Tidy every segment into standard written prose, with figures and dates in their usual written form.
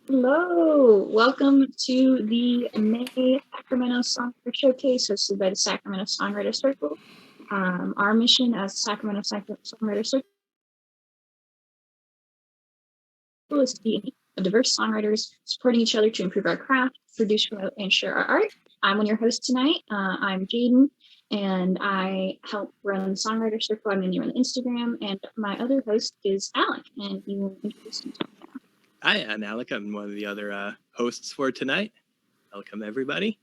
Hello, welcome to the May Sacramento Songwriter Showcase hosted by the Sacramento Songwriter Circle. Our mission as the Sacramento Songwriter Circle is to be of diverse songwriters supporting each other to improve our craft, produce, promote, and share our art. I'm one of your hosts tonight. I'm Jaden, and I help run the Songwriter Circle. I'm going to run Instagram, and my other host is Alec, and he will introduce himself now. Hi, I'm Alec. I'm one of the other hosts for tonight. Welcome, everybody.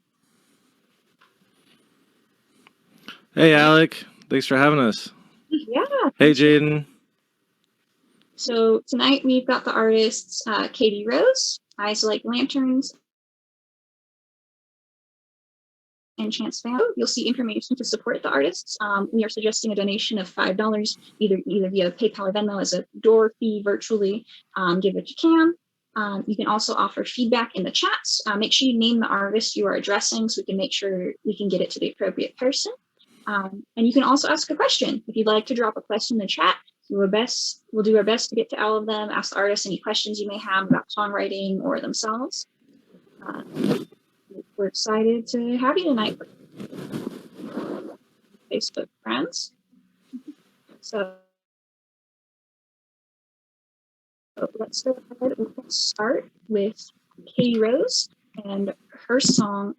Hey, Alec. Thanks for having us. Yeah. Hey, Jaden. So tonight we've got the artists Katie Rose, Eyes Like Lanterns, and Chance Vano. You'll see information to support the artists. We are suggesting a donation of $5, either via PayPal or Venmo as a door fee virtually. Give what you can. You can also offer feedback in the chats. Make sure you name the artist you are addressing so we can make sure we can get it to the appropriate person. And you can also ask a question. If you'd like to drop a question in the chat, we'll do our best to get to all of them, ask the artists any questions you may have about songwriting or themselves. We're excited to have you tonight, Facebook friends. So let's go ahead and start with Katie Rose and her song.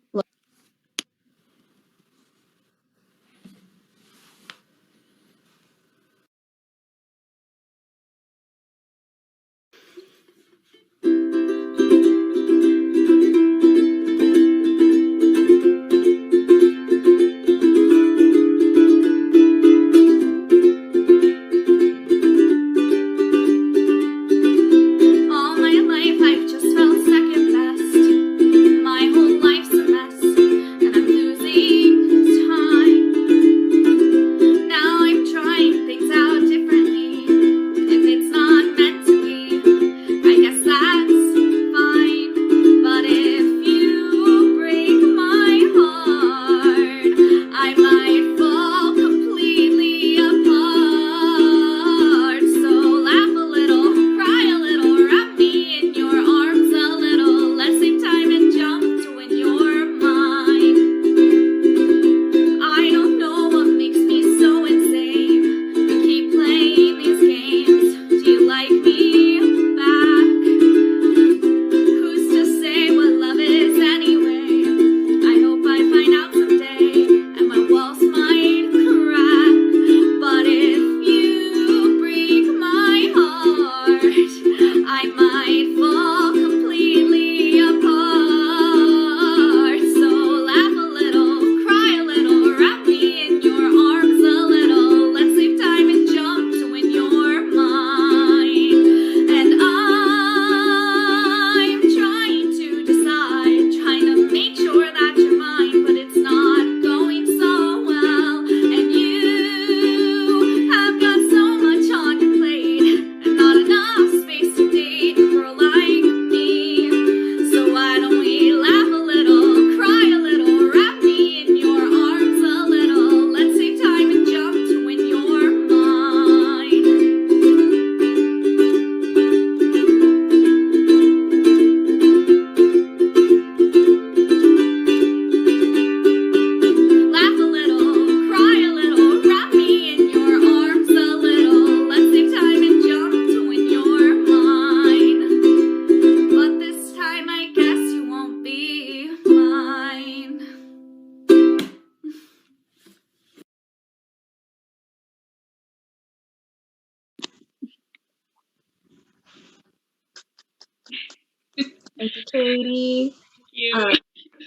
Thank you, Katie. Thank you.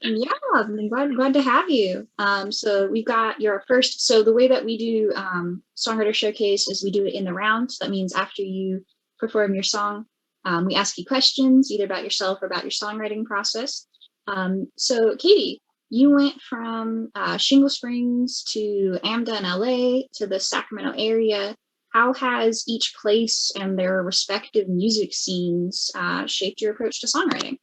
Yeah, I'm glad to have you. So we've got your first. So the way that we do Songwriter Showcase is we do it in the round. So that means after you perform your song, we ask you questions either about yourself or about your songwriting process. So Katie, you went from Shingle Springs to AMDA in LA to the Sacramento area. How has each place and their respective music scenes shaped your approach to songwriting?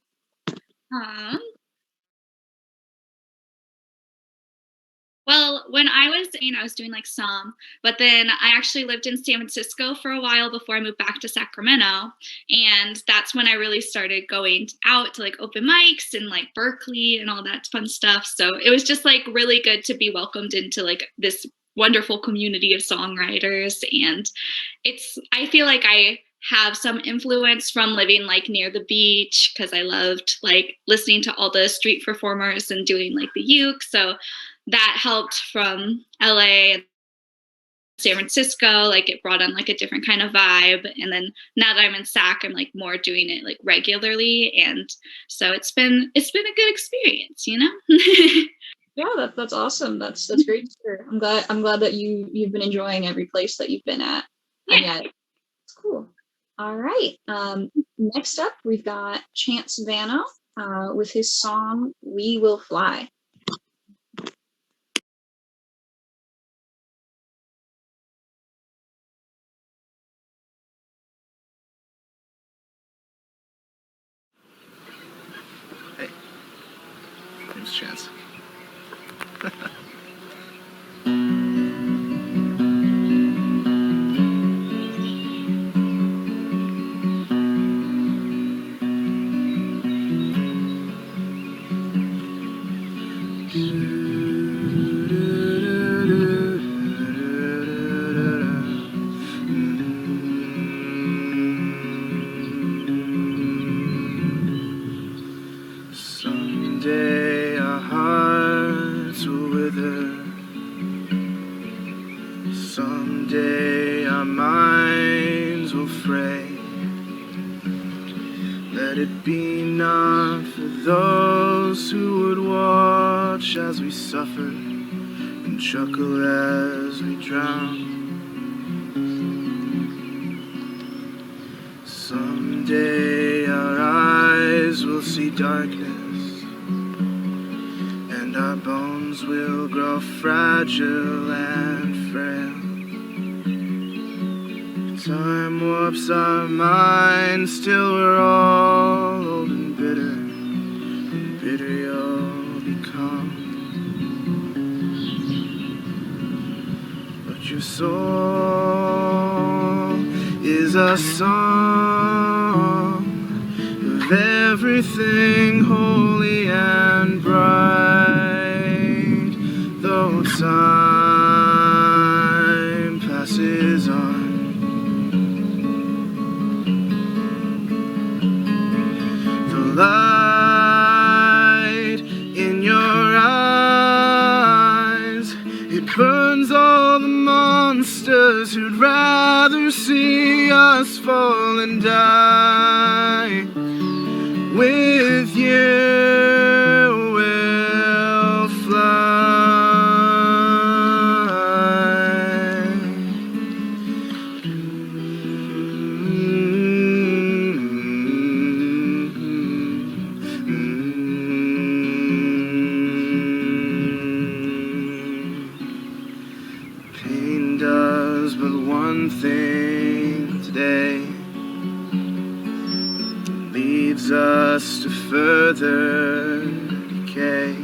Well, when I was doing like some, but then I actually lived in San Francisco for a while before I moved back to Sacramento. And that's when I really started going out to like open mics and like Berkeley and all that fun stuff. So it was just like really good to be welcomed into like this wonderful community of songwriters. And I feel like I have some influence from living like near the beach because I loved like listening to all the street performers and doing like the uke. So that helped from LA and San Francisco. Like it brought on like a different kind of vibe. And then now that I'm in Sac, I'm like more doing it like regularly. And so it's been a good experience, you know? Yeah, that's awesome. That's great to hear. I'm glad that you've been enjoying every place that you've been at. And Yeah. it's cool. All right. Next up, we've got Chance Vano with his song "We Will Fly." Hey, name's Chance. Someday our hearts will wither. Someday our minds will fray. Let it be not for those who would watch as we suffer and chuckle as we drown. Someday our eyes will see darkness, and our bones will grow fragile and frail. Time warps our minds, still we're all old and bitter you'll become. But your soul is a song of everything holy and bright. Though time passes on, the light in your eyes, it burns all the monsters who'd rather see us fall and die. With you we'll fly. Pain does but one thing today. Leads us to further decay.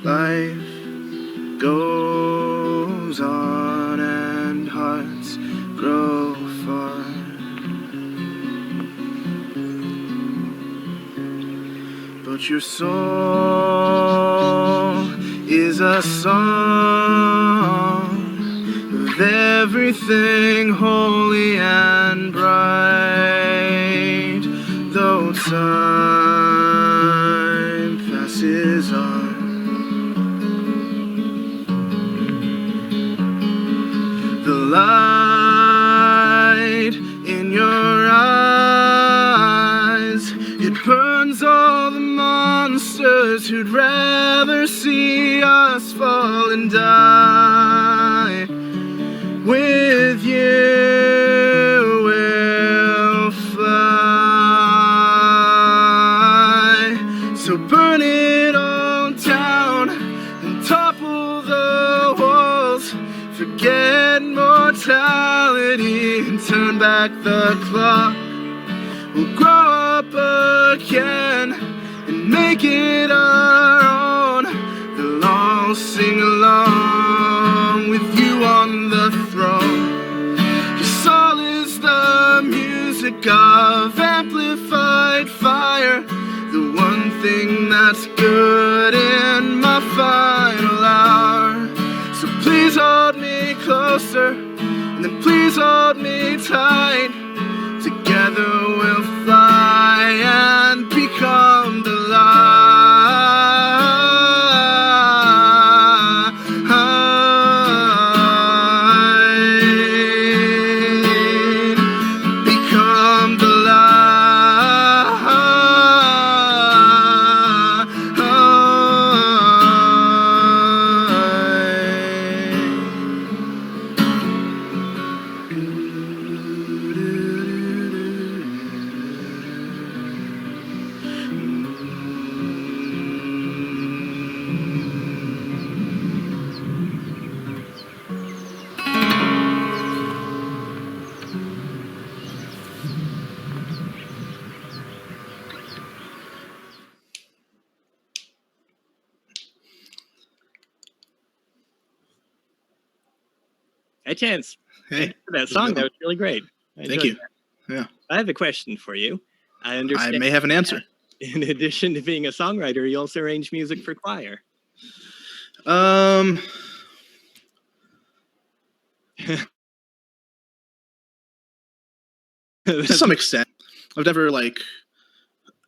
Life goes on and hearts grow far. But your soul is a song of everything holy and bright. Though time passes on, the light in your eyes, it burns all the monsters who'd rather see us fall and die. With you we'll fly. So burn it all down and topple the walls. Forget mortality and turn back the clock. We'll grow up again and make it our own. The sing along with you on the throne. Your soul is the music of amplified fire, the one thing that's good in my final hour. So please hold me closer, and then please hold me tight. Together we'll fly and become the light. Become the Hey, Chance. Hey, Thank you for that song. That was really great. thank you. That. Yeah. I have a question for you. I understand. I may have an answer. In addition to being a songwriter, you also arrange music for choir. To some extent. I've never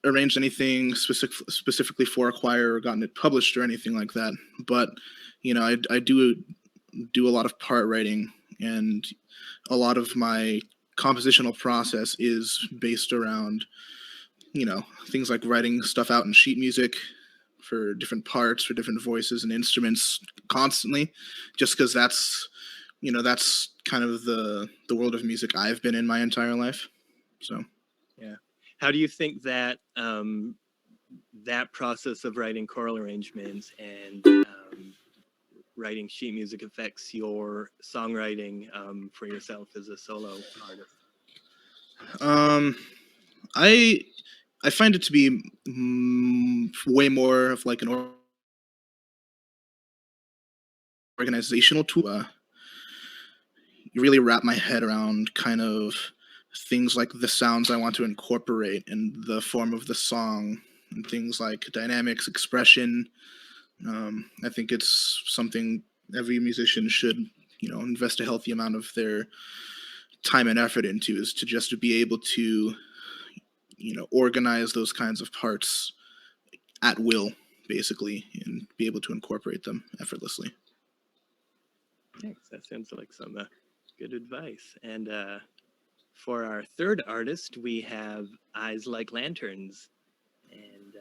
arranged anything specifically for a choir or gotten it published or anything like that. But I do a lot of part writing, and a lot of my compositional process is based around things like writing stuff out in sheet music for different parts, for different voices and instruments constantly, just because that's kind of the world of music I've been in my entire life. So yeah. How do you think that that process of writing choral arrangements and writing sheet music affects your songwriting for yourself as a solo artist? I find it to be way more of like an organizational tool. You really wrap my head around kind of things like the sounds I want to incorporate in the form of the song, and things like dynamics, expression. I think it's something every musician should, invest a healthy amount of their time and effort into, is to just to be able to, organize those kinds of parts at will, basically, and be able to incorporate them effortlessly. Thanks. That sounds like some good advice. And for our third artist, we have Eyes Like Lanterns. And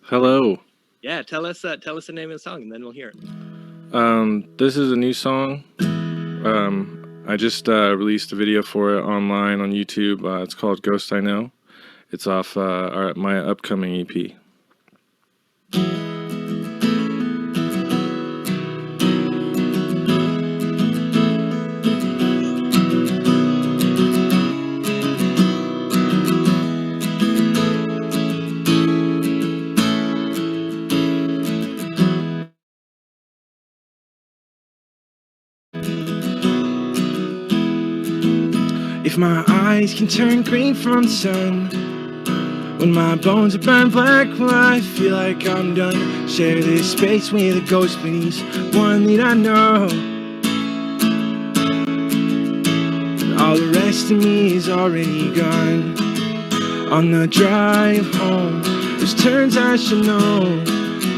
Hello. yeah, tell us the name of the song, and then we'll hear it. This is a new song. I just released a video for it online on YouTube. It's called Ghost I Know. It's off my upcoming EP. If my eyes can turn green from the sun, when my bones are burned black, will I feel like I'm done? Share this space with a ghost beneath one that I know. And all the rest of me is already gone. On the drive home, there's turns I should know.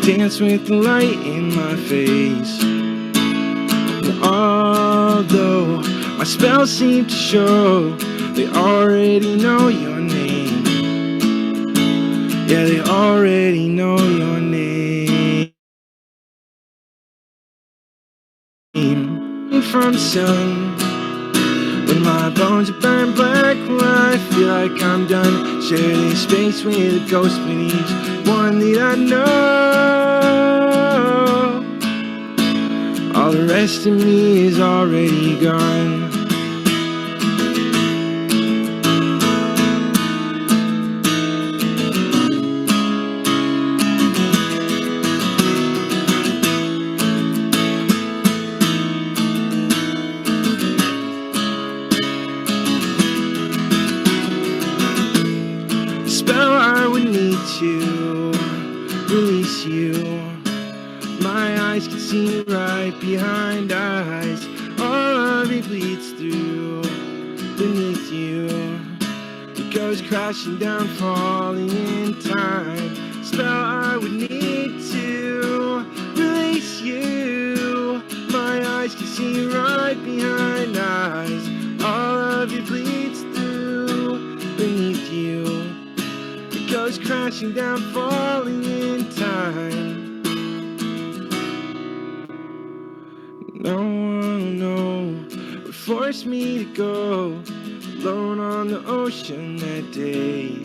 Dance with the light in my face. And although my spells seem to show, they already know your name. Yeah, they already know your name. From the sun, when my bones are burned black, will I feel like I'm done? Share this space with a ghost beneath one that I know. All the rest of me is already gone. see right behind eyes. All of it bleeds through beneath you. It goes crashing down, falling in time. Spell I would need to release you. My eyes can see right behind eyes. All of it bleeds through beneath you. It goes crashing down, falling in time. No one know what forced me to go alone on the ocean that day.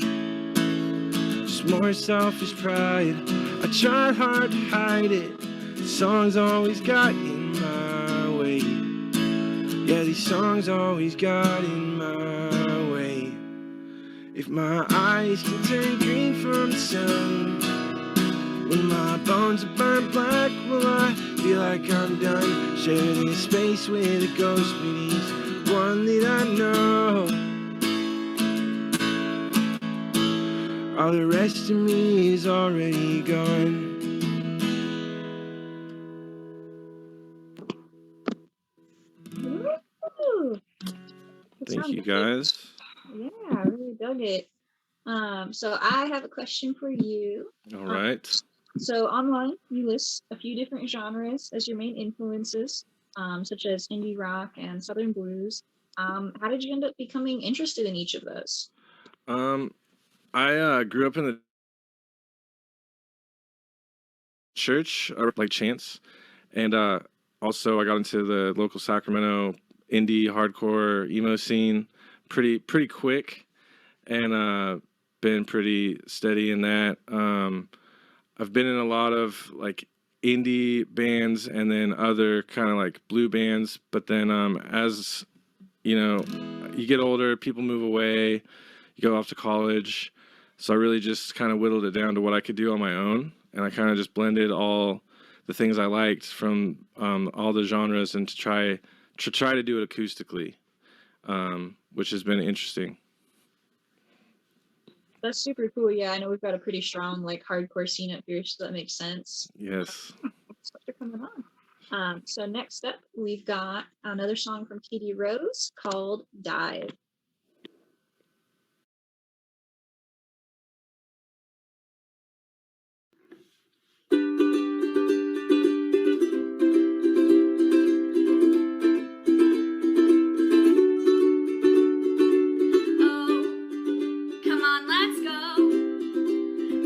Just more selfish pride. I tried hard to hide it. The songs always got in my way. Yeah, these songs always got in my way. If my eyes can turn green from the sun, when my bones are burnt black, will I feel like I'm done? Sharing this space with a ghost, but he's one that I know. All the rest of me is already gone. Woo! That Thank sounds you, great. guys. Yeah, I really dug it. So I have a question for you. All right. So online, you list a few different genres as your main influences, such as indie rock and southern blues. How did you end up becoming interested in each of those? I grew up in the church, or like chants, and also I got into the local Sacramento indie hardcore emo scene pretty quick, and been pretty steady in that. I've been in a lot of like indie bands and then other kind of like blue bands, but then as you know, you get older, people move away, you go off to college, so I really just kind of whittled it down to what I could do on my own, and I kind of just blended all the things I liked from all the genres and to try to do it acoustically, which has been interesting. That's super cool. Yeah, I know we've got a pretty strong like hardcore scene up here, so that makes sense. Yes. Thanks for coming on. So next up, we've got another song from Katie Rose called "Dive." Come on, let's go.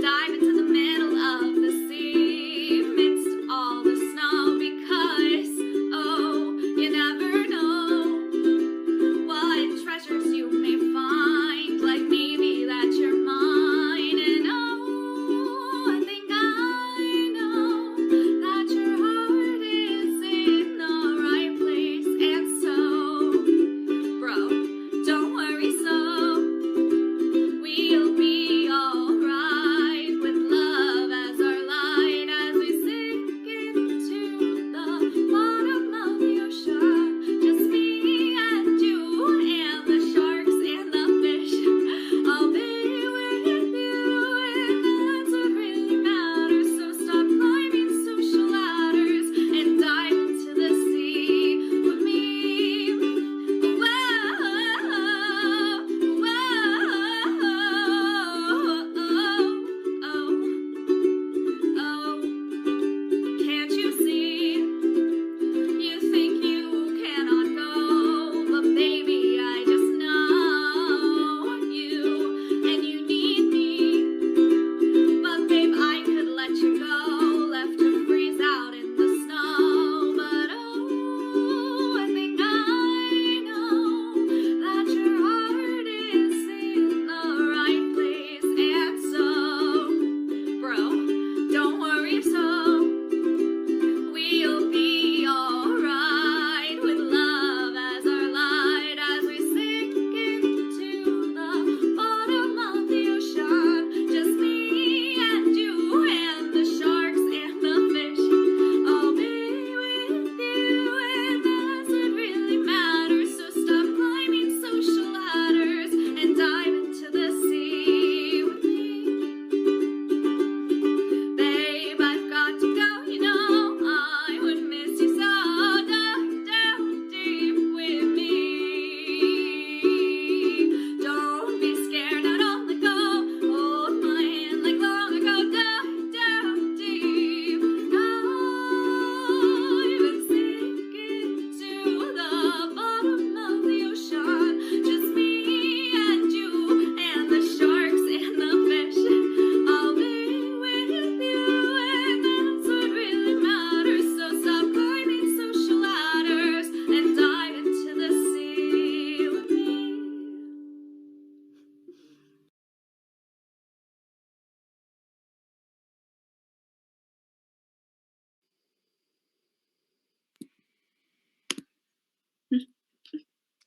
Dive into the middle of the sea, amidst all the snow, because, oh, you never know what treasures you may find, like maybe that you're mine, and oh, I think I know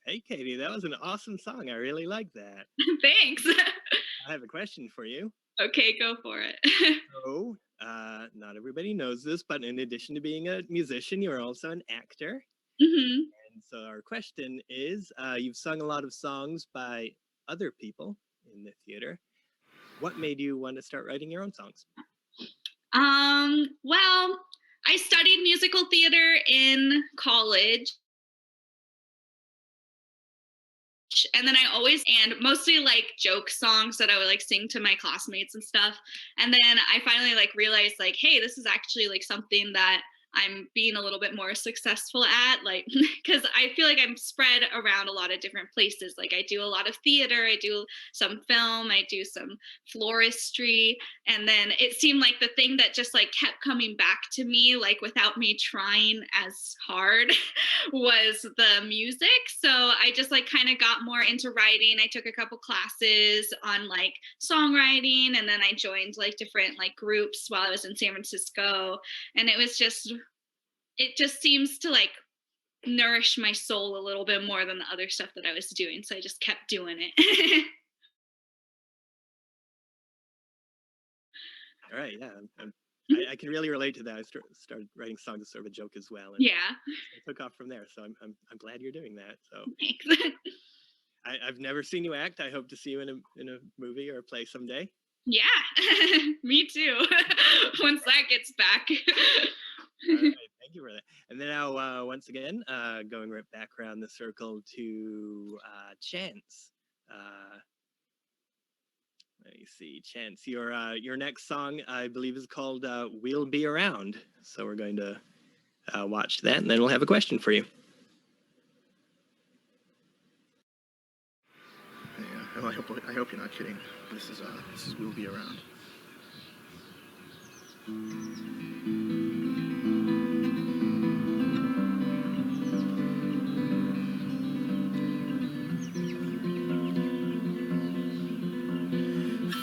Hey, Katie, that was an awesome song. I really like that. Thanks. I have a question for you. Okay, go for it. So, not everybody knows this, but in addition to being a musician, you're also an actor. hmm And so our question is, you've sung a lot of songs by other people in the theater. What made you want to start writing your own songs? Well, I studied musical theater in college. And then I always, and mostly like joke songs that I would like sing to my classmates and stuff. And then I finally like realized like, hey, this is actually like something that I'm being a little bit more successful at, like, because I feel like I'm spread around a lot of different places. Like, I do a lot of theater, I do some film, I do some floristry. And then it seemed like the thing that just like kept coming back to me, like, without me trying as hard, was the music. So I just like kind of got more into writing. I took a couple classes on like songwriting, and then I joined like different like groups while I was in San Francisco. And it just seems to like nourish my soul a little bit more than the other stuff that I was doing. So I just kept doing it. All right, yeah, I can really relate to that. I started writing songs as sort of a joke as well, and Yeah. I took off from there. So I'm glad you're doing that. So Thanks. I've never seen you act. I hope to see you in a movie or a play someday. Yeah, me too. Once that gets back. All right, thank you for that. And then now, once again, going right back around the circle to Chance. Let me see, Chance. Your next song, I believe, is called "We'll Be Around." So we're going to watch that, and then we'll have a question for you. Yeah, well, I hope you're not kidding. This is "We'll Be Around."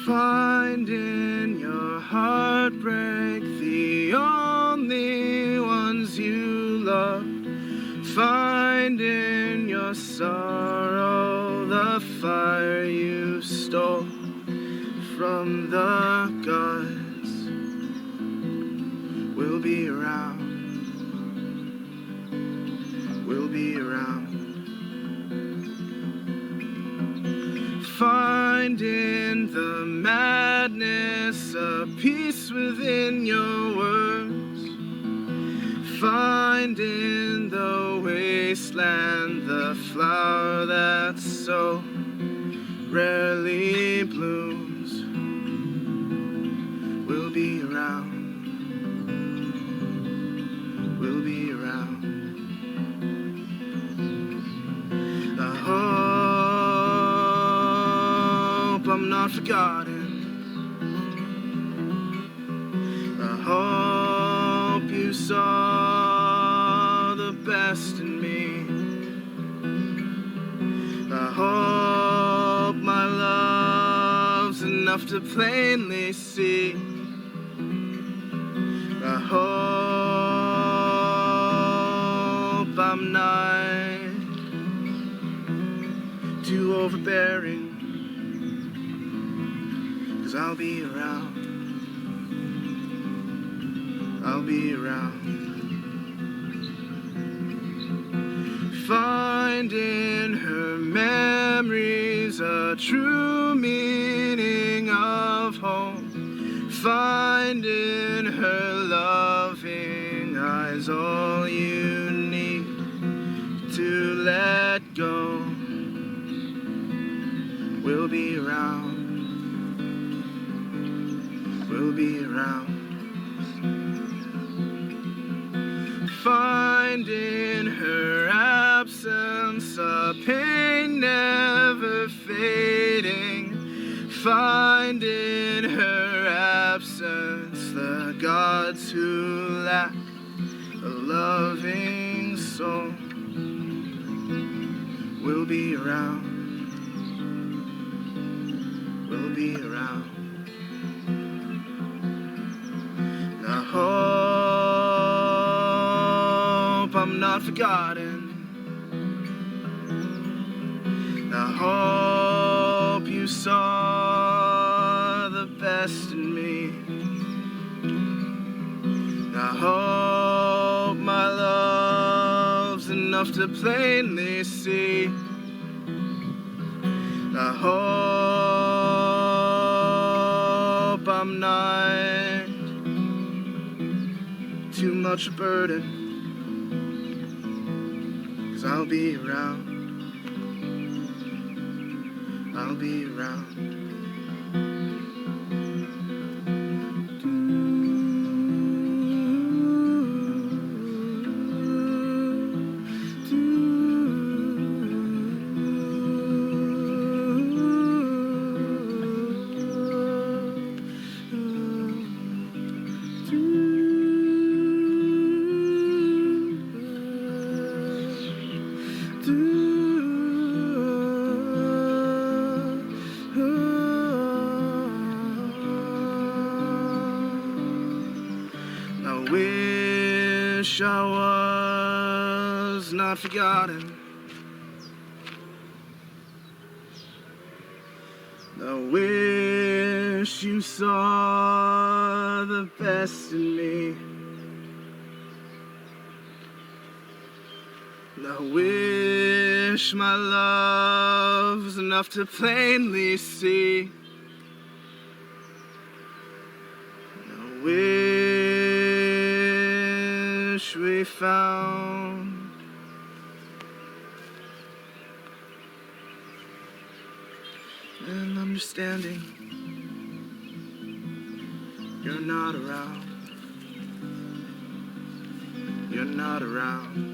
Find in your heartbreak the only ones you loved. Find in your sorrow the fire you stole from the gods. We'll be around. We'll be around. Find in the madness a peace within your words. Find in the wasteland the flower that so rarely blooms. We'll be around. We'll be around. I hope I'm not forgotten. I hope you saw the best in me. I hope my love's enough to plainly see. I hope I'm not too overbearing, 'cause I'll be around. I'll be around. Find in her memories a true meaning of home. Find in her loving eyes all you need to let go. We'll be around. We'll be around. Find in her absence a pain never fading. Find in her absence the gods who lack a loving soul. We'll be around. We'll be around. I hope I'm not forgotten. I hope you saw the best in me. I hope my love's enough to plainly see. I hope I'm not too much burden, 'cause I'll be around. I'll be around. I wish I was not forgotten. I wish you saw the best in me. I wish my love's enough to plainly see. I wish we found an understanding. You're not around. You're not around.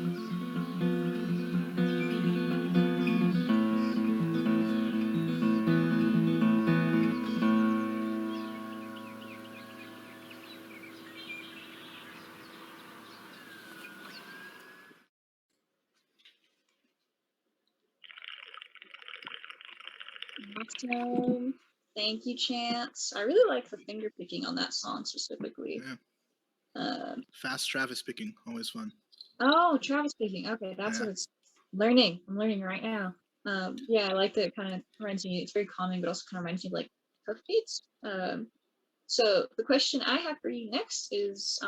Awesome. Thank you, Chance. I really like the finger picking on that song specifically. Yeah. Um, Fast Travis picking, always fun. oh, Travis picking. Okay, that's Yeah. what it's learning. I'm learning right now. Yeah, I like that. It kind of reminds me. It's very calming, but also kind of reminds me of like Puff Beats. So the question I have for you next is,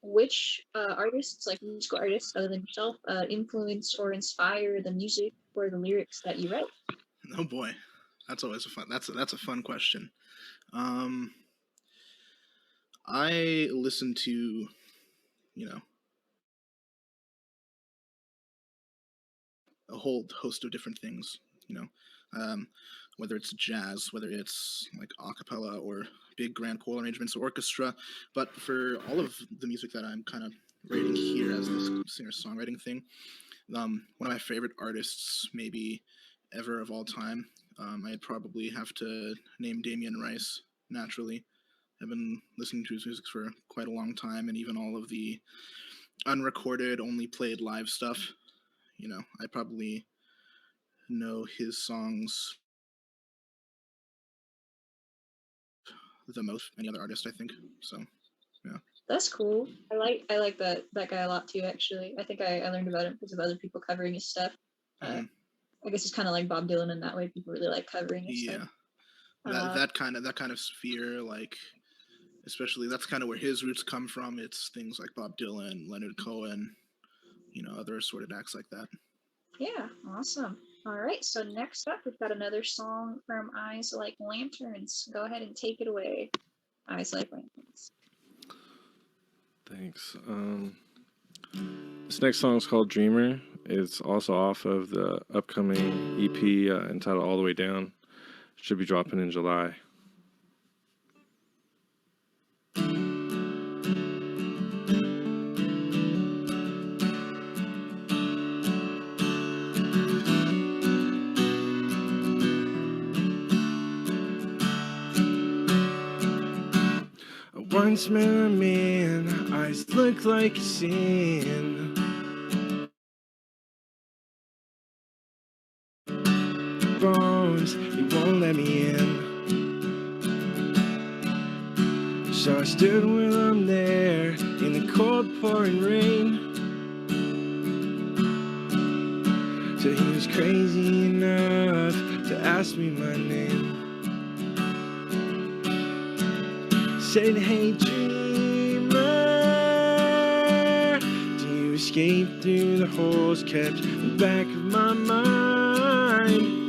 which artists, like musical artists other than yourself, influence or inspire the music or the lyrics that you write? Oh boy, that's always a fun. That's a fun question. I listen to, you know, a whole host of different things. You know, whether it's jazz, whether it's like a cappella or big grand choral arrangements or orchestra. But for all of the music that I'm kind of writing here as this singer-songwriting thing, one of my favorite artists, maybe ever of all time, I'd probably have to name Damien Rice. Naturally, I've been listening to his music for quite a long time, and even all of the unrecorded, only played live stuff. You know, I probably know his songs the most any other artist, I think. So, yeah. That's cool. I like that guy a lot too. Actually, I think I learned about him because of other people covering his stuff. Mhm. I guess it's kind of like Bob Dylan in that way. People really like covering his Yeah, stuff. that kind of sphere, like, especially that's kind of where his roots come from. It's things like Bob Dylan, Leonard Cohen, you know, other assorted acts like that. Yeah, awesome. All right, so next up, we've got another song from Eyes Like Lanterns. Go ahead and take it away, Eyes Like Lanterns. Thanks. This next song is called Dreamer. It's also off of the upcoming EP entitled All the Way Down. It should be dropping in July. Once met a man, eyes look like a sin. Bones, he won't let me in. So I stood with him there in the cold pouring rain. So he was crazy enough to ask me my name. Said, hey dreamer, do you escape through the holes kept in the back of my mind?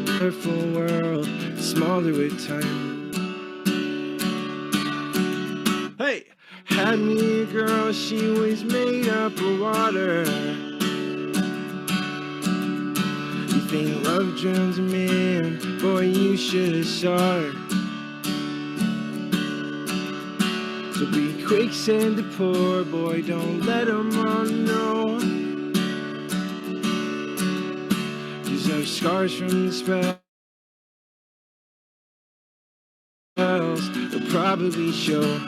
Colorful world, smaller with time. Hey, had me a girl, she was made up of water. You think love drowns a man? Boy, you should have saw her. So be quick, said the poor boy, don't let them all know. Cause I've scars from the spells, they'll probably show.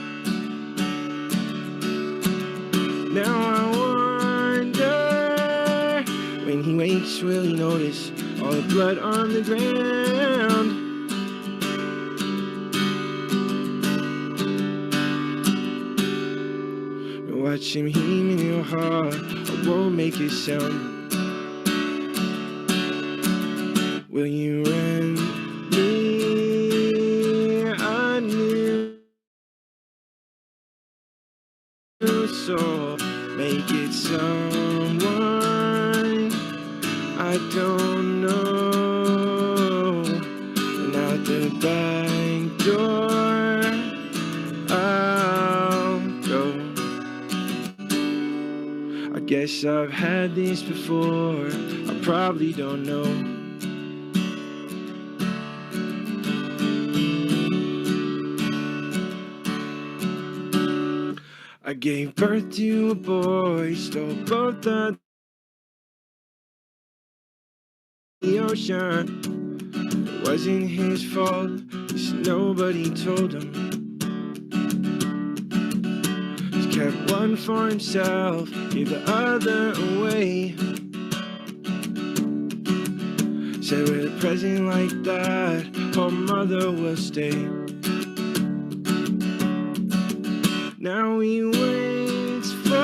Now I wonder, when he wakes, will he notice all the blood on the ground? Watch him heam in your heart, I won't make a sound. Will you run me a new soul? Make it someone I don't know. And out the back door I'll go. I guess I've had this before, I probably don't know. I gave birth to a boy, stole both of the ocean. It wasn't his fault, just nobody told him. He kept one for himself, gave the other away. Said with a present like that, her mother will stay. Now he waits for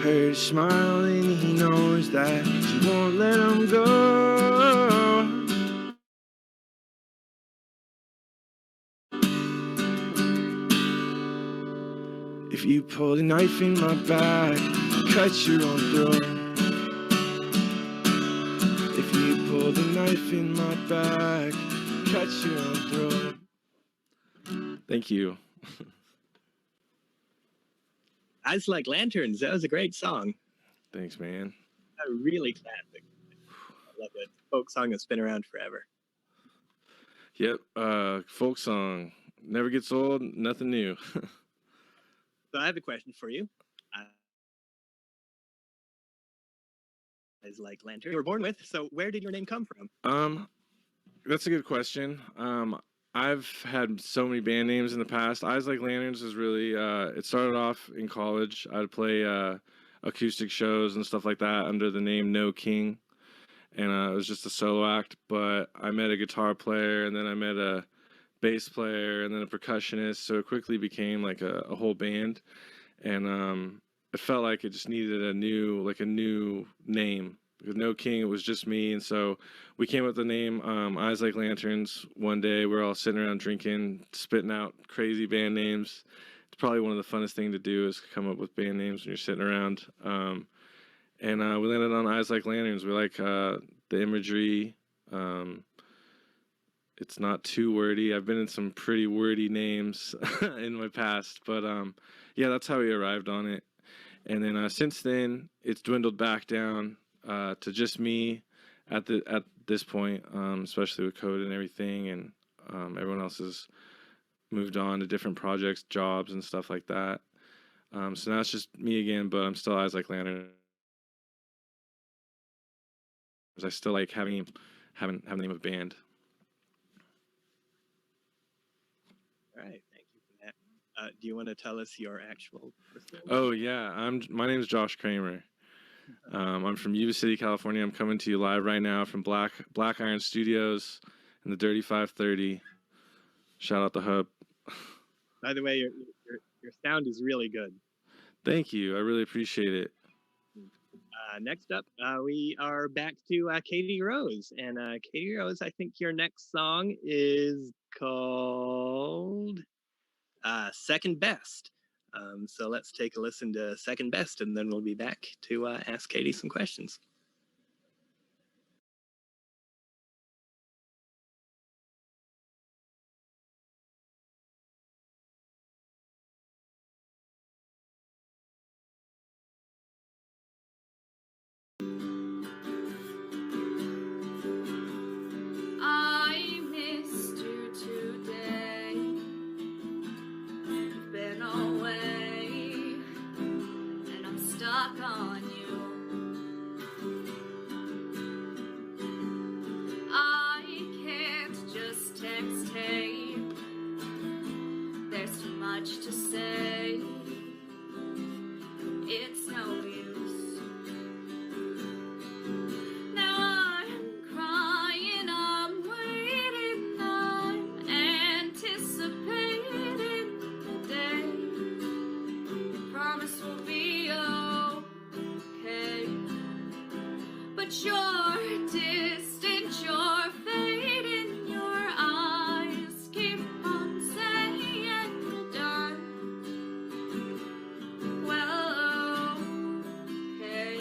her smile, and he knows that she won't let him go. If you pulled a knife in my back, cut your own throat. If you pulled a knife in my back, cut your own throat. Thank you. Eyes Like Lanterns. That was a great song. Thanks, man. A really classic. I love it. Folk song that's been around forever. Yep. Folk song. Never gets old, nothing new. So I have a question for you. Eyes Like Lanterns. You were born with. So where did your name come from? That's a good question. I've had so many band names in the past. Eyes Like Lanterns is really, it started off in college. I'd play acoustic shows and stuff like that under the name No King. And it was just a solo act, but I met a guitar player, and then I met a bass player, and then a percussionist. So it quickly became like a whole band. And it felt like it just needed a new name. Because No King, it was just me, and so we came up with the name Eyes Like Lanterns. One day we're all sitting around drinking, spitting out crazy band names. It's probably one of the funnest things to do is come up with band names when you're sitting around. And we landed on Eyes Like Lanterns. We like the imagery. It's not too wordy. I've been in some pretty wordy names in my past, but yeah, that's how we arrived on it. And then since then, it's dwindled back down to just me at this point, especially with code and everything, and everyone else has moved on to different projects, jobs, and stuff like that. So now it's just me again, but I'm still Eyes Like Lanterns. I still like having the name of a band. All right, thank you for that. Do you want to tell us your actual personal name? Oh yeah, my name is Josh Kramer. I'm from Yuba City, California. I'm coming to you live right now from Black Iron Studios in the Dirty 530. Shout out the hub. By the way, your sound is really good. Thank you. I really appreciate it. Next up, we are back to Katie Rose. And Katie Rose, I think your next song is called Second Best. So let's take a listen to Second Best, and then we'll be back to ask Katie some questions. I missed you today. You've been away, and I'm stuck on you. I can't just text, hey. There's too much to say. It's no use. Now I'm crying, I'm waiting, I'm anticipating the day you promise will be okay. But you're distant, you're fading, your eyes keep on saying you're done. Well, okay,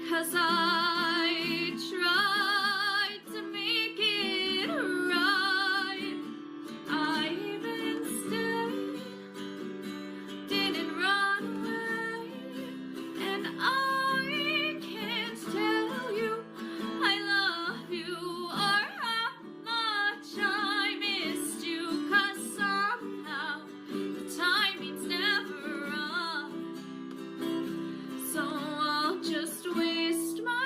'cause I tried to make it right. I even stayed, didn't run away, and I can't tell you I love you or how much I missed you, 'cause somehow the timing's never up. So I'll just waste my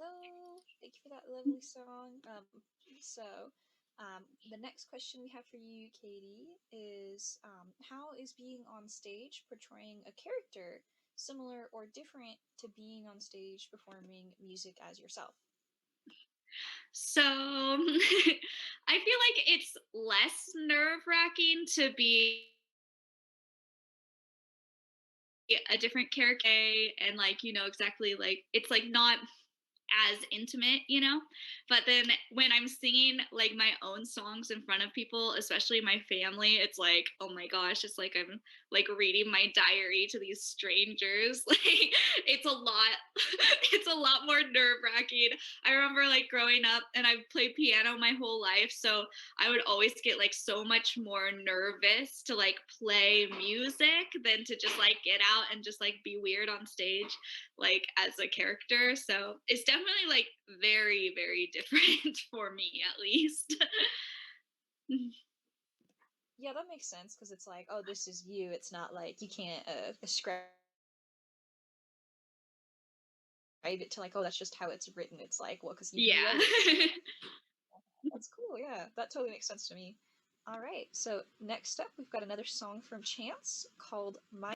Hello. Thank you for that lovely song. The next question we have for you, Katie, is how is being on stage portraying a character similar or different to being on stage performing music as yourself? So I feel like it's less nerve-wracking to be a different character and like exactly like it's like not as intimate, but then when I'm singing like my own songs in front of people, especially my family, it's like, oh my gosh, it's like I'm like reading my diary to these strangers. Like it's a lot it's a lot more nerve-wracking. I remember like growing up and I've played piano my whole life, so I would always get like so much more nervous to like play music than to just like get out and just like be weird on stage like as a character. So it's definitely like very, very different for me at least. Yeah, that makes sense because it's like, oh, this is you. It's not like you can't ascribe it to like, oh, that's just how it's written. It's like, well, because you Yeah. wrote it. That's cool. Yeah, that totally makes sense to me. All right. So next up, we've got another song from Chance called My.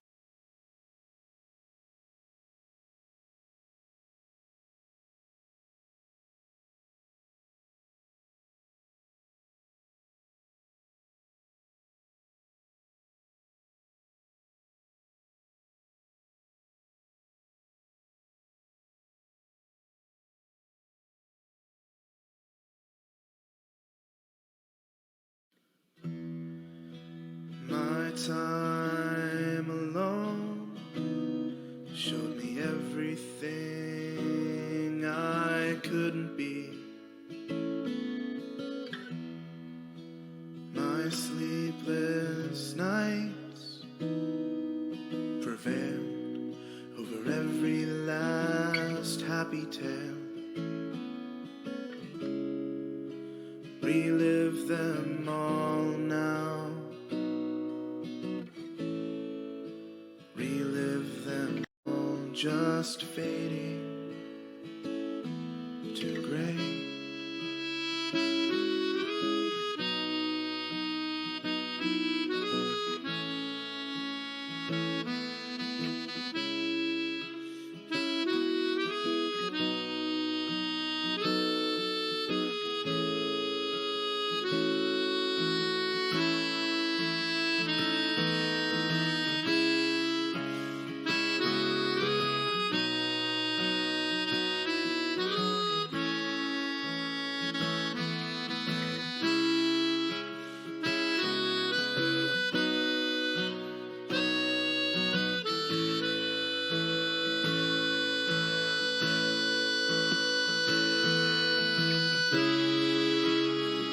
My time alone showed me everything I couldn't be. My sleepless nights prevailed over every last happy tale. Relive them all now. Relive them all, just fading to gray.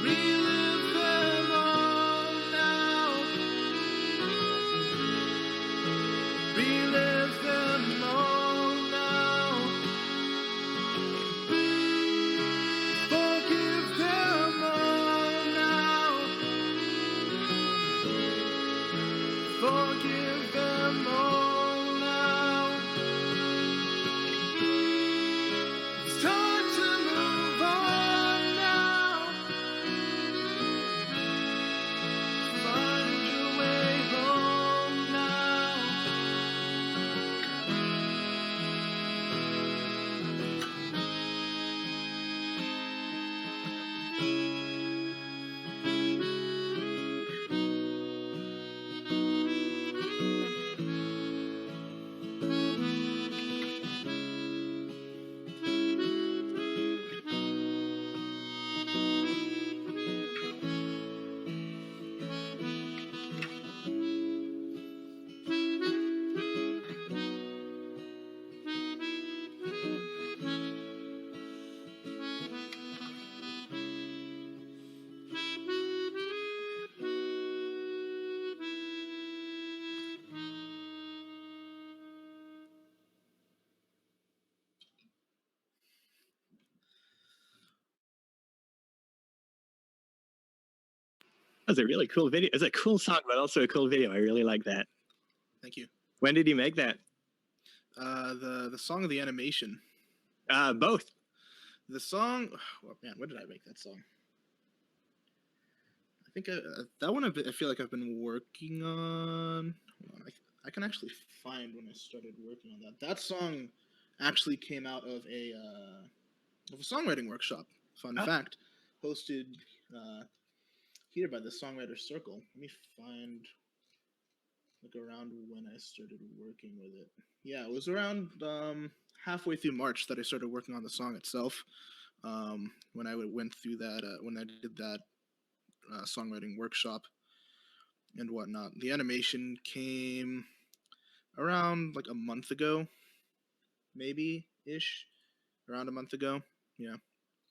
Relive them all now. Relive them all now. Forgive them all now. Forgive them all now. It's time to move on now. Find your way home now. That's a really cool video. It's a cool song, but also a cool video. I really like that. Thank you. When did you make that? The song of the animation. Both. The song, oh man, when did I make that song? I think that one I feel like I've been working on. Hold on, I can actually find when I started working on that. That song actually came out of a songwriting workshop. Fun fact, hosted here by the Songwriter Circle. Let me find like around when I started working with it. Yeah, it was around halfway through March that I started working on the song itself. When I went through that, when I did that songwriting workshop and whatnot. The animation came around like a month ago, maybe ish, around a month ago. Yeah.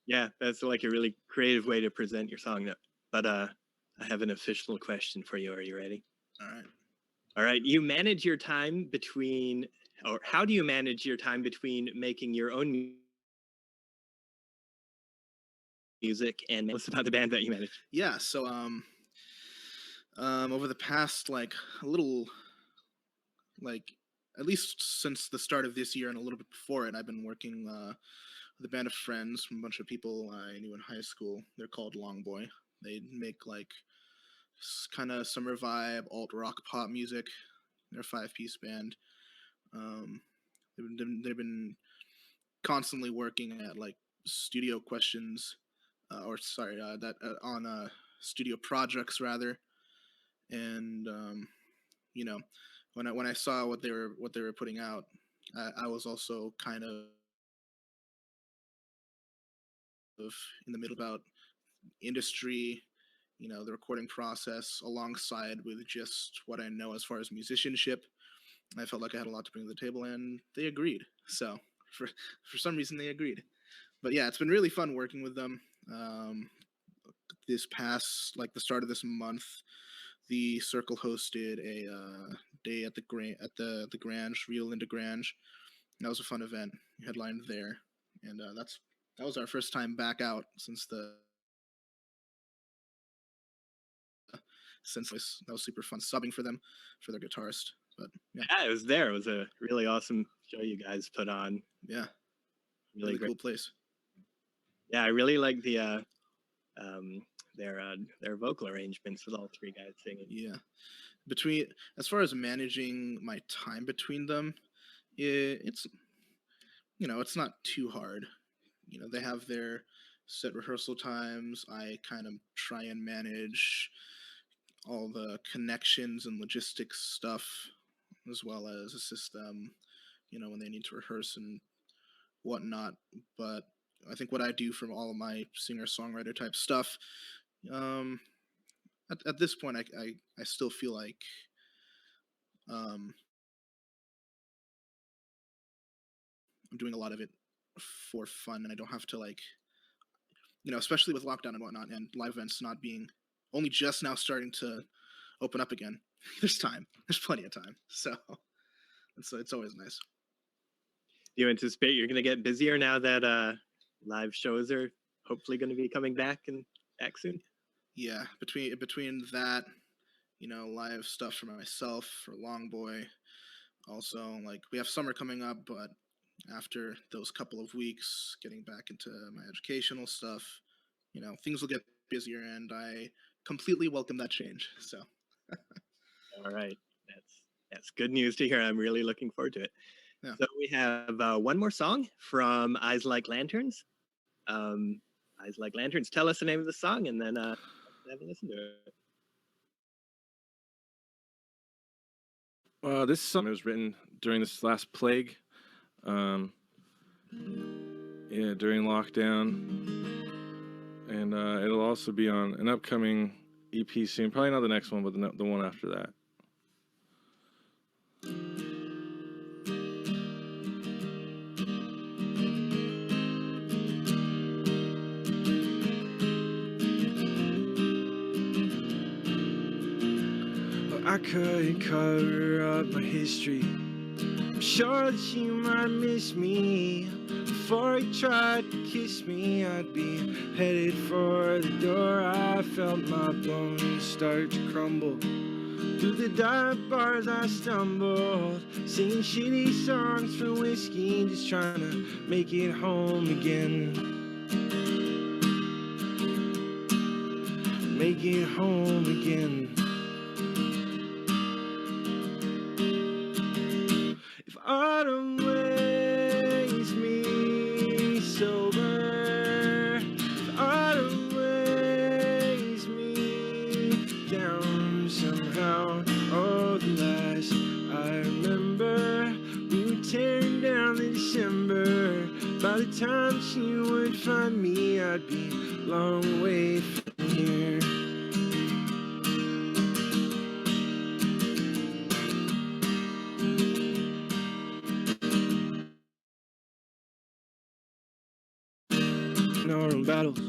Yeah, that's like a really creative way to present your song. But I have an official question for you. Are you ready? All right. All right. You manage your time between, or how do you manage your time between making your own music and tell us about the band that you manage? Yeah. So over the past like a little like at least since the start of this year and a little bit before it, I've been working with a band of friends from a bunch of people I knew in high school. They're called Long Boy. They make like kind of summer vibe, alt rock pop music. They're a 5-piece band. They've been constantly working at like studio questions, on studio projects rather. And you know, when I saw what they were putting out, I was also kind of in the middle about industry, the recording process, alongside with just what I know as far as musicianship. I felt like I had a lot to bring to the table, and they agreed. So for some reason, they agreed. But yeah, it's been really fun working with them. This past, like the start of this month, the Circle hosted a day at the Grange, Rio Linda Grange. That was a fun event. We headlined there, and that was our first time back out since that was super fun subbing for them, for their guitarist. But yeah, it was there. It was a really awesome show you guys put on. Yeah, really cool place. Yeah, I really like the their vocal arrangements with all three guys singing. Yeah, as far as managing my time between them, it's it's not too hard. They have their set rehearsal times. I kind of try and manage all the connections and logistics stuff, as well as assist them, when they need to rehearse and whatnot. But I think what I do from all of my singer-songwriter type stuff, at this point, I still feel like I'm doing a lot of it for fun, and I don't have to especially with lockdown and whatnot, and live events not being only just now starting to open up again. There's plenty of time. So it's always nice. Do you anticipate you're going to get busier now that live shows are hopefully going to be coming back soon? Yeah, between that, live stuff for myself, for Longboy, also like we have summer coming up, but after those couple of weeks getting back into my educational stuff, things will get busier, and I completely welcome that change. So all right, that's good news to hear. I'm really looking forward to it. Yeah. So we have one more song from Eyes Like Lanterns. Eyes Like Lanterns, tell us the name of the song, and then have a listen to it. This song was written during this last plague. During lockdown, and it'll also be on an upcoming EP soon. Probably not the next one, but the one after that. Well, I couldn't cover up my history. I'm sure that you might miss me. Before you tried to kiss me, I'd be headed for the door. I felt my bones start to crumble. Through the dark bars I stumbled, singing shitty songs for whiskey, just trying to make it home again. make it home again. If autumn lays me sober, if autumn lays me down somehow, oh, the last I remember, we were tearing down in December. By the time she would find me, I'd be a long way from here. In our own battles,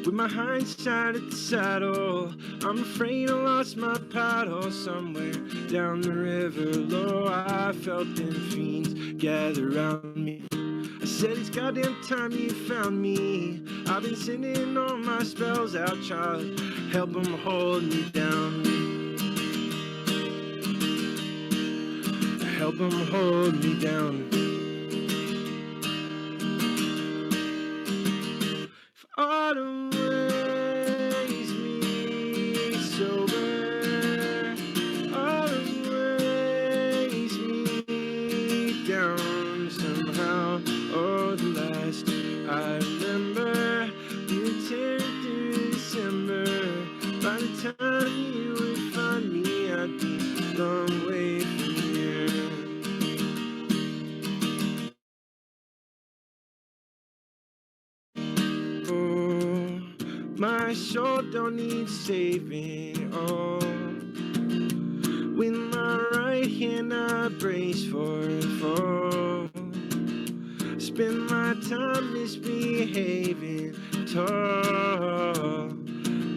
with my hindsight at the saddle, I'm afraid I lost my paddle somewhere down the river low. I felt them fiends gather around me. I said, it's goddamn time you found me. I've been sending all my spells out, child, help them hold me down. Help them hold me down. If autumn lays me sober, autumn lays me down somehow. Oh, the last I remember, we were tearing through December. By the time you would find me, I'd be a long way from here. Oh, my soul don't need saving. Oh, with my right hand I brace for a fall. Spend my time misbehaving tall.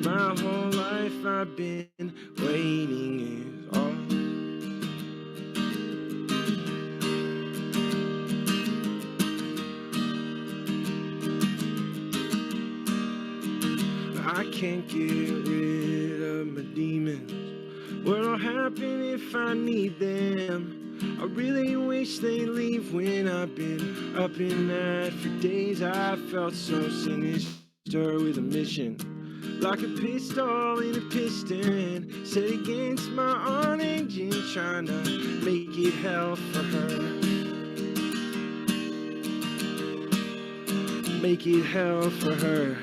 My whole life I've been waiting is all. I can't get rid of my demons. What'll happen if I need them? I really wish they'd leave when I've been up in that for days. I felt so sinister with a mission, like a pistol in a piston, set against my own engine, trying to make it hell for her. Make it hell for her.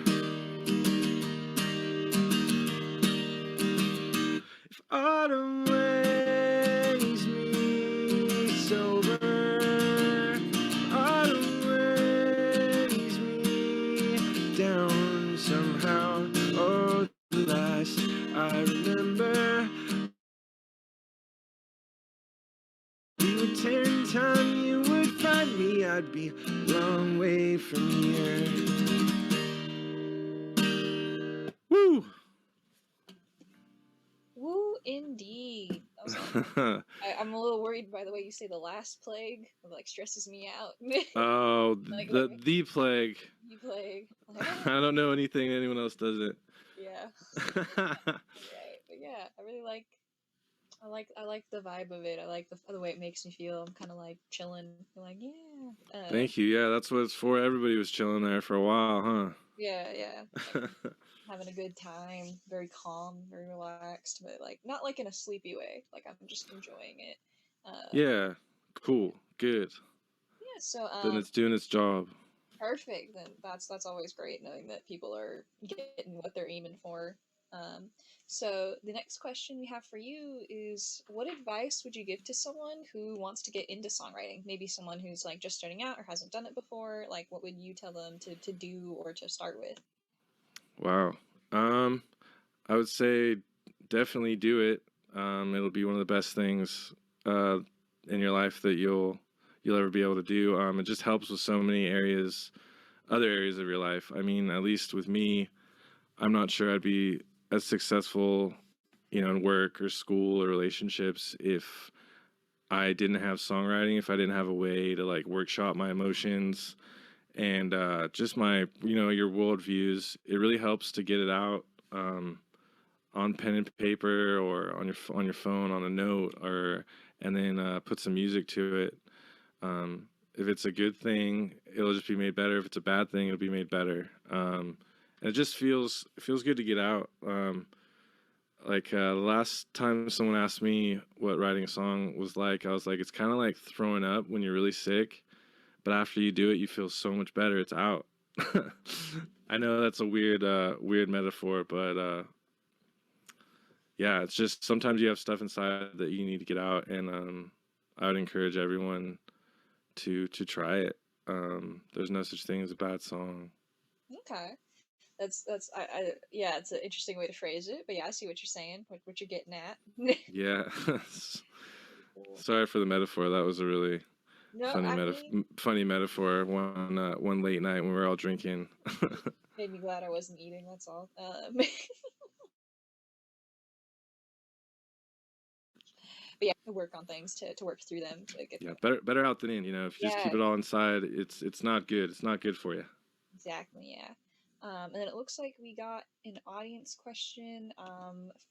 If autumn lays me sober, autumn lays me down somehow. Oh, the last I remember, we were tearing time you would find me. I'd be a long way from here. Woo! Woo, indeed. That was awesome. I'm a little worried by the way you say the last plague. It like stresses me out. Oh, Like, the plague. You plague. I don't know anything anyone else doesn't. Yeah. Right. But yeah, I really like. I like the vibe of it. I like the way it makes me feel. I'm kind of like chilling. Like yeah. Thank you. Yeah, that's what it's for. Everybody was chilling there for a while, huh? Yeah. Like, having a good time, very calm, very relaxed, but like not like in a sleepy way. Like I'm just enjoying it. Yeah, cool, good. Yeah. So Then it's doing its job. Perfect. Then that's always great knowing that people are getting what they're aiming for. So the next question we have for you is, what advice would you give to someone who wants to get into songwriting? Maybe someone who's like just starting out or hasn't done it before. Like, what would you tell them to do or to start with? Wow. I would say definitely do it. It'll be one of the best things in your life that you'll ever be able to do. It just helps with so many other areas of your life. I mean, at least with me, I'm not sure I'd be as successful, in work or school or relationships if I didn't have songwriting, if I didn't have a way to like workshop my emotions and just my, your worldviews. It really helps to get it out on pen and paper or on your phone on a note, and then put some music to it. If it's a good thing, it'll just be made better. If it's a bad thing, it'll be made better. And it just feels good to get out. Like the last time someone asked me what writing a song was like, I was like, it's kind of like throwing up when you're really sick, but after you do it, you feel so much better. It's out. I know that's a weird metaphor, but yeah, it's just sometimes you have stuff inside that you need to get out, and I would encourage everyone to try it. There's no such thing as a bad song. Okay. That's I yeah, it's an interesting way to phrase it, but yeah, I see what you're saying, what you're getting at. Yeah. Sorry for the metaphor. That was a really No, funny I mean, funny metaphor one late night when we were all drinking. made me glad I wasn't eating, that's all. But yeah, work on things to work through them to get Yeah, them. better out than in. If you just Yeah, keep it all inside, it's not good. It's not good for you. exactly, yeah. And then it looks like we got an audience question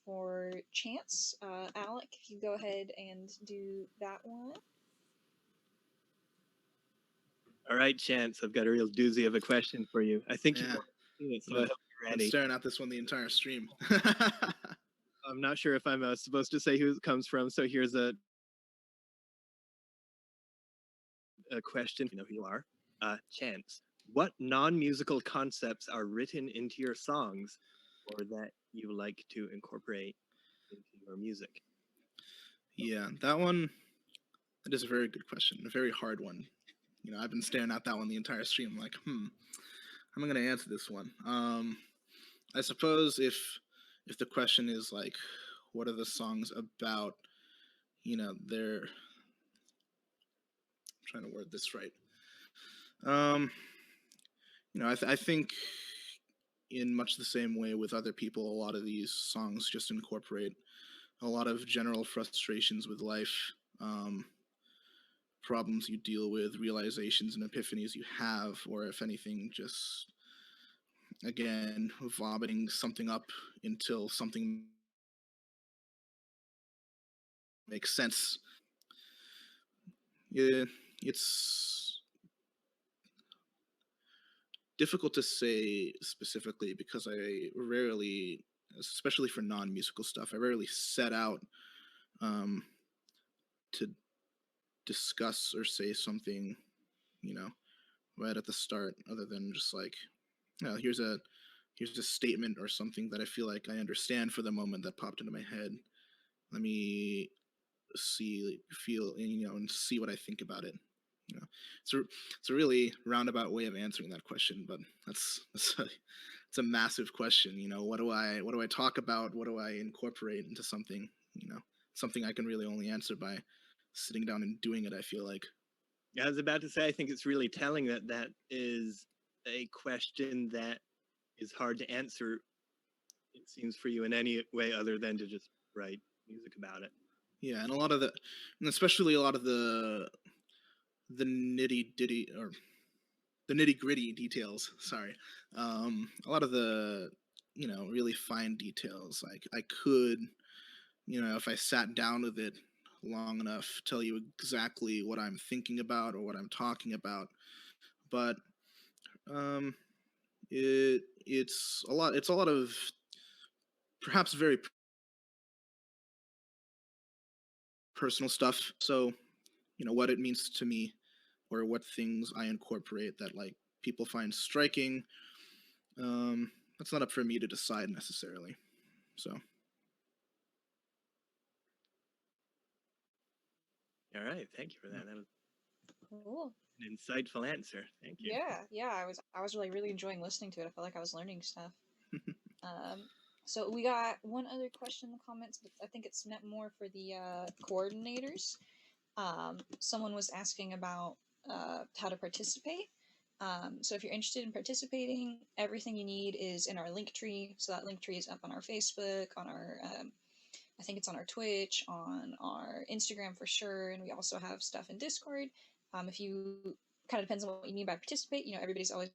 for Chance. Alec, if you go ahead and do that one. All right, Chance, I've got a real doozy of a question for you. I think Yeah. you've seen it, so I've I been- hope you're been ready. staring at this one the entire stream. I'm not sure if I'm supposed to say who it comes from, so here's a question. You know who you are. Chance, what non-musical concepts are written into your songs or that you like to incorporate into your music? Yeah, that is a very good question, a very hard one. I've been staring at that one the entire stream, like, I'm gonna answer this one. I suppose if the question is like, what are the songs about? They're I'm trying to word this right. I think in much the same way with other people, a lot of these songs just incorporate a lot of general frustrations with life, problems you deal with, realizations and epiphanies you have, or if anything, just again vomiting something up until something makes sense. Yeah, it's difficult to say specifically because I rarely, especially for non-musical stuff, I rarely set out to discuss or say something, you know, right at the start, other than just like, here's a statement or something that I feel like I understand for the moment that popped into my head. Let me feel, and see what I think about it. It's a really roundabout way of answering that question, but it's a massive question. What do I talk about? What do I incorporate into something? Something I can really only answer by sitting down and doing it. I feel like. I was about to say, I think it's really telling that that is a question that is hard to answer, it seems, for you in any way other than to just write music about it. Yeah, and especially a lot of the nitty gritty details. Sorry, a lot of the really fine details. Like I could, if I sat down with it long enough, tell you exactly what I'm thinking about or what I'm talking about. But it's a lot. It's a lot of perhaps very personal stuff. So what it means to me, or what things I incorporate that like people find striking. That's not up for me to decide necessarily. So. All right, thank you for that. That was Cool. an insightful answer. Thank you. Yeah, I was really enjoying listening to it. I felt like I was learning stuff. So we got one other question in the comments, but I think it's meant more for the coordinators. Someone was asking about how to participate. So if you're interested in participating, everything you need is in our link tree. So that link tree is up on our Facebook, on our, I think it's on our Twitch, on our Instagram for sure, and we also have stuff in Discord. If you, kind of depends on what you mean by participate. Everybody's always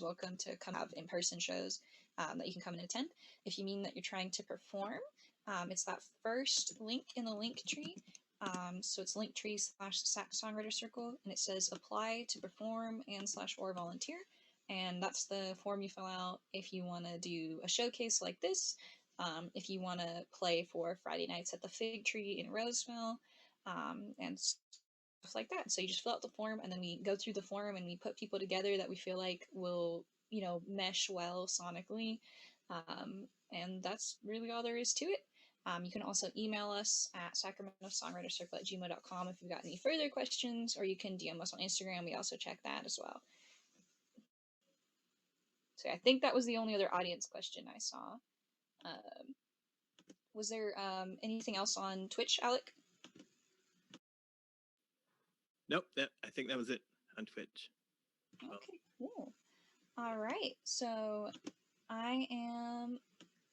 welcome to come have in-person shows that you can come and attend. If you mean that you're trying to perform, it's that first link in the link tree. So it's linktree/songwriter circle, and it says apply to perform and/or volunteer. And that's the form you fill out if you want to do a showcase like this, if you want to play for Friday nights at the Fig Tree in Roseville, and stuff like that. So you just fill out the form, and then we go through the form and we put people together that we feel like will, mesh well sonically. And that's really all there is to it. You can also email us at sacramentosongwritercircle@gmail.com if you've got any further questions, or you can DM us on Instagram. We also check that as well. So I think that was the only other audience question I saw. Was there anything else on Twitch, Alec? Nope, I think that was it on Twitch. Okay, cool. All right, so I am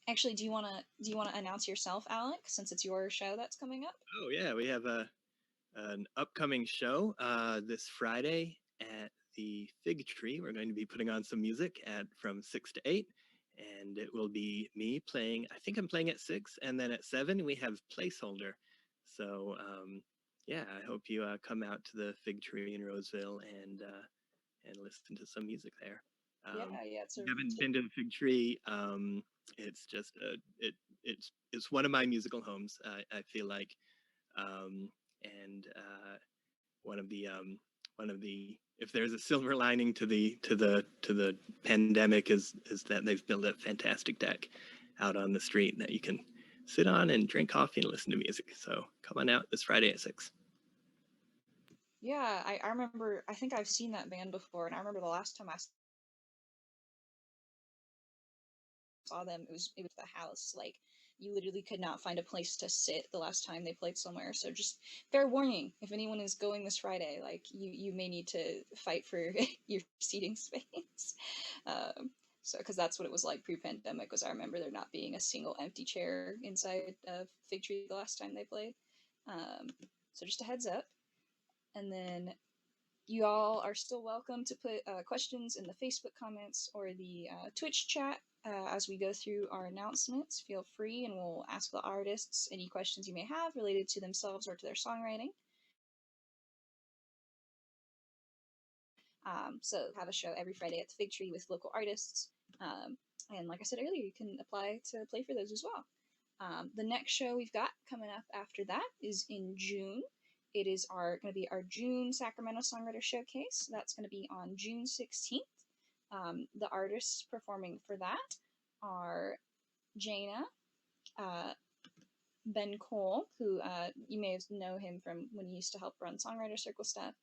actually. Do you want to announce yourself, Alec, since it's your show that's coming up? Oh yeah, we have an upcoming show this Friday at the Fig Tree. We're going to be putting on some music from 6 to 8, and it will be me playing. I think I'm playing at 6, and then at 7 we have placeholder. So yeah, I hope you come out to the Fig Tree in Roseville and listen to some music there. Yeah. If you haven't been to the Fig Tree, it's just it's one of my musical homes. I feel like, and one of the if there's a silver lining to the pandemic is that they've built a fantastic deck out on the street that you can sit on and drink coffee and listen to music. So come on out this Friday at 6. Yeah, I remember. I think I've seen that band before, and I remember the last time I saw them, it was the house. Like, you literally could not find a place to sit the last time they played somewhere. So just fair warning, if anyone is going this Friday, like you may need to fight for your seating space. So because that's what it was like pre-pandemic. Was I remember there not being a single empty chair inside Fig Tree the last time they played. So just a heads up. And then you all are still welcome to put questions in the Facebook comments or the Twitch chat as we go through our announcements. Feel free, and we'll ask the artists any questions you may have related to themselves or to their songwriting. So have a show every Friday at the Fig Tree with local artists. And like I said earlier, you can apply to play for those as well. The next show we've got coming up after that is in June. It is going to be our June Sacramento Songwriter Showcase. That's going to be on June 16th. The artists performing for that are Jaina, Ben Cole, who you may know him from when he used to help run Songwriter Circle stuff,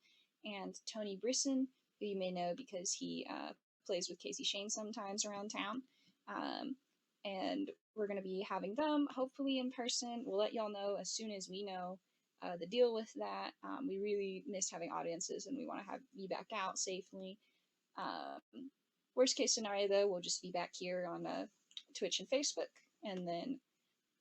and Tony Brisson, who you may know because he plays with Casey Shane sometimes around town. And we're going to be having them hopefully in person. We'll let y'all know as soon as we know the deal with that. We really miss having audiences, and we want to have you back out safely. Worst case scenario, though, we'll just be back here on Twitch and Facebook. And then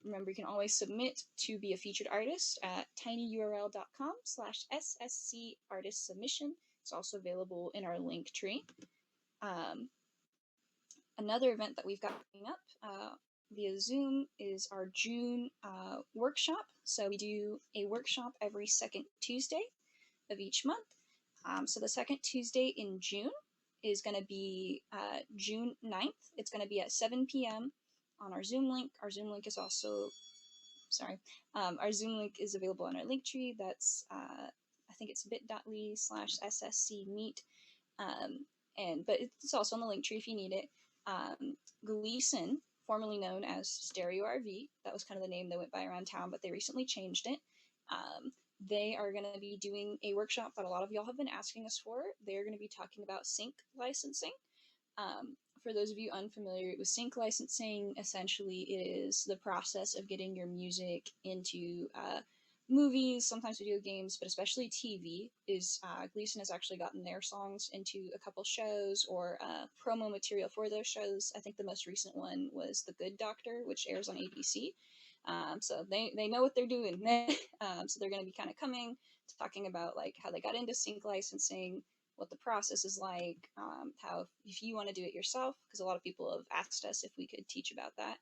remember, you can always submit to be a featured artist at tinyurl.com/SSC artist submission. It's also available in our link tree. Another event that we've got coming up via Zoom is our June workshop. So we do a workshop every second Tuesday of each month. So the second Tuesday in June is going to be June 9th. It's going to be at 7 p.m. on our Zoom link. Our Zoom link is also, our Zoom link is available on our link tree. That's, I think it's bit.ly/SSC meet. But it's also on the link tree if you need it. Gleason, formerly known as Stereo RV, that was kind of the name they went by around town, but they recently changed it. They are going to be doing a workshop that a lot of y'all have been asking us for. They're going to be talking about sync licensing. For those of you unfamiliar with sync licensing, essentially it is the process of getting your music into movies, sometimes video games, but especially TV. Gleason has actually gotten their songs into a couple shows or promo material for those shows. I think the most recent one was The Good Doctor, which airs on ABC. So they know what they're doing. So they're going to be kind of coming, talking about like how they got into sync licensing, what the process is like, how if you want to do it yourself, because a lot of people have asked us if we could teach about that.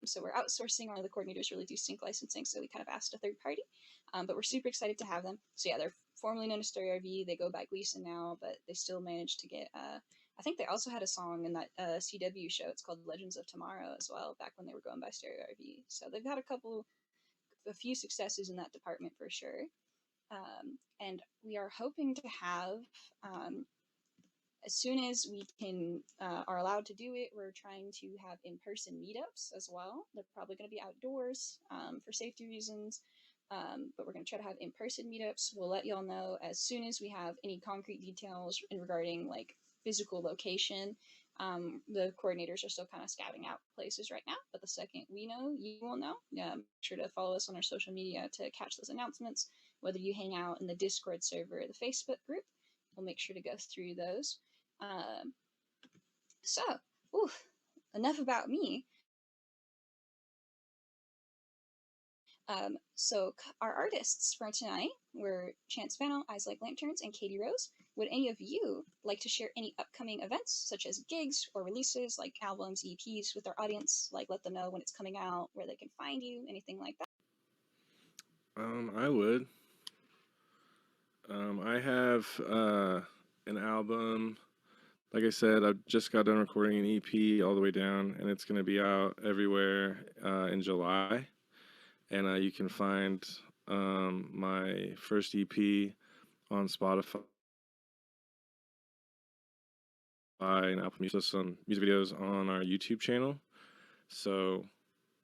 So we're outsourcing. One of the coordinators really do sync licensing, so we kind of asked a third party, but we're super excited to have them. So yeah, they're formerly known as Stereo RV. They go by Gleason now, but they still managed to get. I think they also had a song in that CW show. It's called Legends of Tomorrow as well. Back when they were going by Stereo RV, so they've had a few successes in that department for sure. And we are hoping to have, as soon as we can are allowed to do it, we're trying to have in-person meetups as well. They're probably going to be outdoors for safety reasons, but we're going to try to have in-person meetups. We'll let y'all know as soon as we have any concrete details in regarding like physical location. The coordinators are still kind of scouting out places right now, but the second we know, you will know. Make sure to follow us on our social media to catch those announcements. Whether you hang out in the Discord server or the Facebook group, we'll make sure to go through those. So, enough about me. So our artists for tonight were Chance Vano, Eyes Like Lanterns, and Katie Rose. Would any of you like to share any upcoming events, such as gigs or releases, like albums, EPs, with our audience? Like, let them know when it's coming out, where they can find you, anything like that? I would. I have an album. Like I said, I just got done recording an EP all the way down, and it's going to be out everywhere in July. And you can find my first EP on Spotify and Apple Music, some music videos on our YouTube channel. So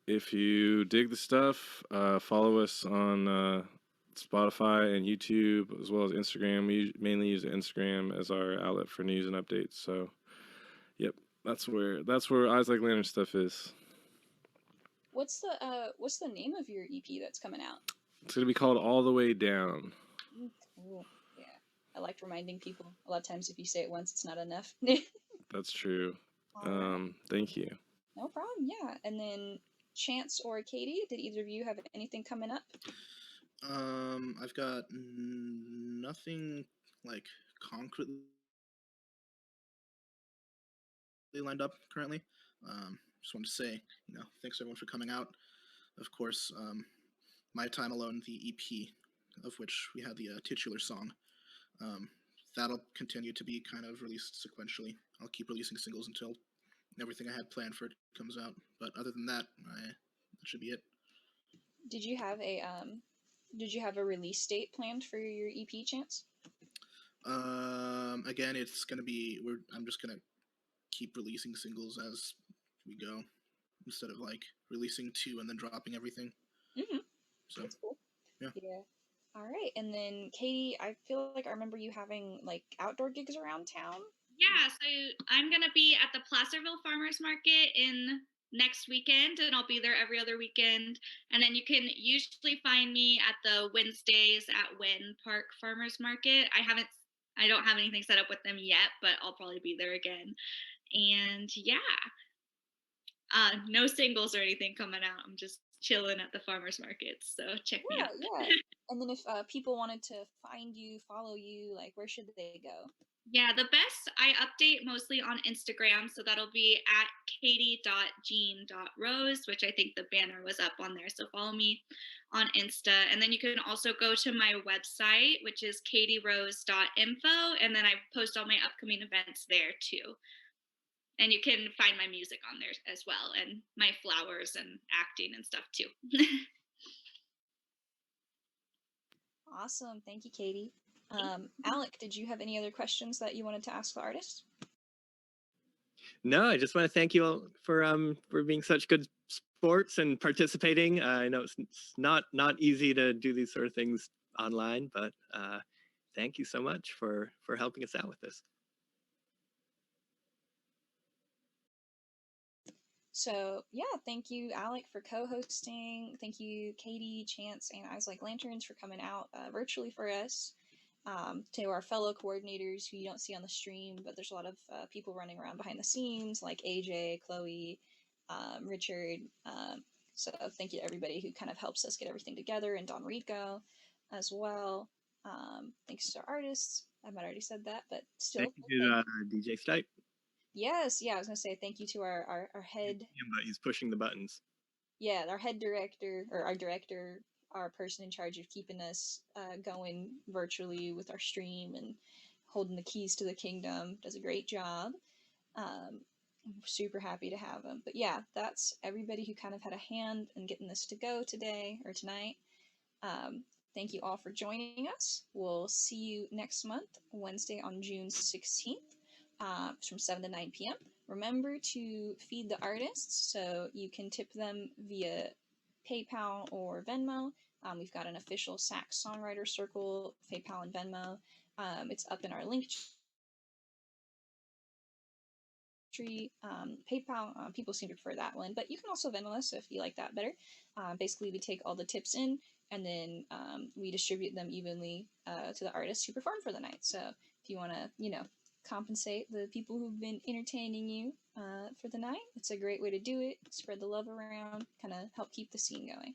if you dig the stuff, follow us on Spotify and YouTube, as well as Instagram. We mainly use Instagram as our outlet for news and updates. So, yep, that's where Eyes Like Lantern stuff is. What's the name of your EP that's coming out? It's gonna be called All the Way Down. Cool. Yeah, I like reminding people. A lot of times, if you say it once, it's not enough. That's true. Thank you. No problem. Yeah, and then Chance or Katie, did either of you have anything coming up? I've got nothing like concretely lined up currently. Just wanted to say, thanks everyone for coming out. Of course, My Time Alone, the EP, of which we had the titular song. That'll continue to be kind of released sequentially. I'll keep releasing singles until everything I had planned for it comes out. But other than that, that should be it. Did you have a release date planned for your EP, Chance? Again, it's gonna be I'm just gonna keep releasing singles as we go, instead of like releasing 2 and then dropping everything. Mm-hmm. So that's cool. Yeah. All right, and then Katie, I feel like I remember you having like outdoor gigs around town. Yeah, so I'm gonna be at the Placerville Farmers Market in next weekend, and I'll be there every other weekend. And then you can usually find me at the Wednesdays at Wynn Park Farmers Market. I don't have anything set up with them yet, but I'll probably be there again. And yeah, no singles or anything coming out. I'm just chilling at the farmers markets, so check me out. Yeah. And then if people wanted to find you, follow you, like where should they go? Yeah, the best, I update mostly on Instagram, so that'll be at katie.jean.rose, which I think the banner was up on there, so follow me on Insta. And then you can also go to my website, which is katierose.info, and then I post all my upcoming events there too. And you can find my music on there as well, and my flowers and acting and stuff too. Awesome. Thank you, Katie. Alec, did you have any other questions that you wanted to ask the artist? No, I just want to thank you all for being such good sports and participating. I know it's not easy to do these sort of things online, but thank you so much for helping us out with this. So yeah, thank you, Alec, for co-hosting. Thank you, Katie, Chance, and Eyes Like Lanterns for coming out virtually for us. To our fellow coordinators who you don't see on the stream, but there's a lot of people running around behind the scenes, like AJ, Chloe, Richard. So thank you to everybody who kind of helps us get everything together, and Don Rico as well. Thanks to our artists. I might already said that, but still. Thank you to DJ Stipe. Yes, yeah, I was gonna say thank you to our head. But he's pushing the buttons. Yeah, our head director, or our director, our person in charge of keeping us going virtually with our stream and holding the keys to the kingdom, does a great job. I'm super happy to have him. But yeah, that's everybody who kind of had a hand in getting this to go today or tonight. Thank you all for joining us. We'll see you next month, Wednesday on June 16th, from 7 to 9 p.m. Remember to feed the artists, so you can tip them via PayPal or Venmo. We've got an official SAC Songwriter Circle, PayPal and Venmo. It's up in our link tree. PayPal, people seem to prefer that one, but you can also Venmo us if you like that better. Basically, we take all the tips in, and then we distribute them evenly to the artists who perform for the night. So if you want to, compensate the people who've been entertaining you for the night, it's a great way to do it. Spread the love around, kind of help keep the scene going.